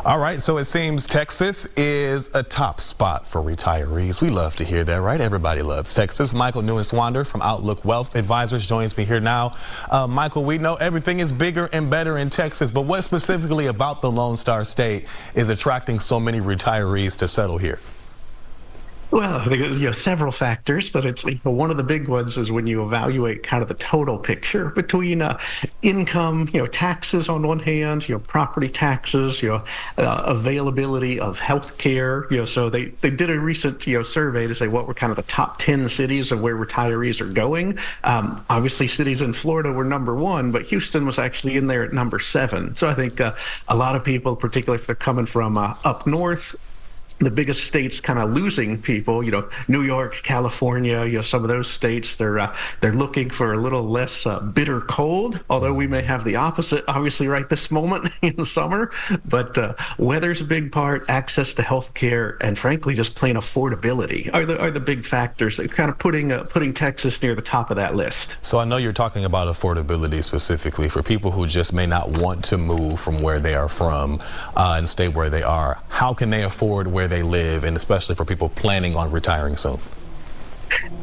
All right, so it seems Texas is a top spot for retirees. We love to hear that, right? Everybody loves Texas. Michael Neuenschwander from Outlook Wealth Advisors joins me here now. Michael, we know everything is bigger and better in Texas, but what specifically about the Lone Star State is attracting so many retirees to settle here? Well, I think there's several factors, but it's one of the big ones is when you evaluate kind of the total picture between income, taxes on one hand, property taxes, availability of health care. So they did a recent survey to say what were kind of the top 10 cities of where retirees are going. Obviously, cities in Florida were number one, but Houston was actually in there at number 7. So I think a lot of people, particularly if they're coming from up north, the biggest states kind of losing people, New York, California, some of those states, they're looking for a little less bitter cold, although we may have the opposite, obviously, right this moment in the summer. But weather's a big part, access to health care, and frankly, just plain affordability are the big factors that kind of putting Texas near the top of that list. So I know you're talking about affordability specifically for people who just may not want to move from where they are from and stay where they are. How can they afford where they live, and especially for people planning on retiring soon?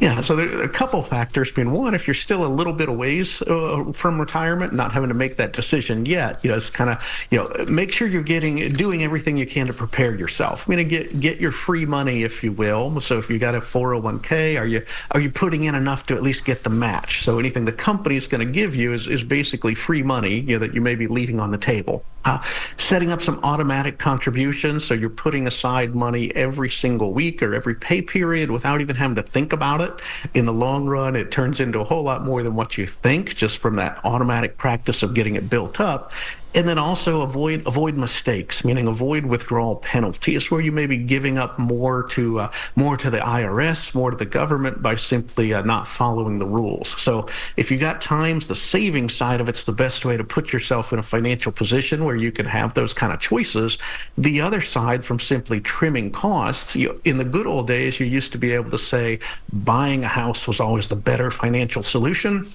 Yeah, so there are a couple factors. Being one, if you're still a little bit away from retirement, not having to make that decision yet, it's kind of, make sure you're doing everything you can to prepare yourself. Get your free money, if you will. So if you got a 401k, are you putting in enough to at least get the match? So anything the company's going to give you is basically free money, that you may be leaving on the table. Setting up some automatic contributions, so you're putting aside money every single week or every pay period without even having to think about it. In the long run, it turns into a whole lot more than what you think, just from that automatic practice of getting it built up. And then also avoid mistakes, meaning avoid withdrawal penalties, where you may be giving up more to the IRS, more to the government by simply not following the rules. So if you got times, the saving side of it's the best way to put yourself in a financial position where you can have those kind of choices. The other side, from simply trimming costs, in the good old days, you used to be able to say buying a house was always the better financial solution.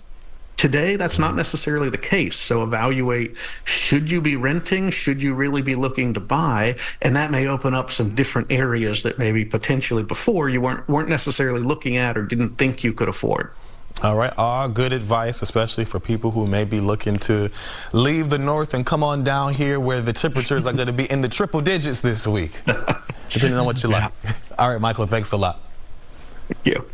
Today, that's not necessarily the case. So evaluate, should you be renting? Should you really be looking to buy? And that may open up some different areas that maybe potentially before you weren't necessarily looking at or didn't think you could afford. All right, all good advice, especially for people who may be looking to leave the north and come on down here where the temperatures are going to be in the triple digits this week, depending on what you like. All right, Michael, thanks a lot. Thank you.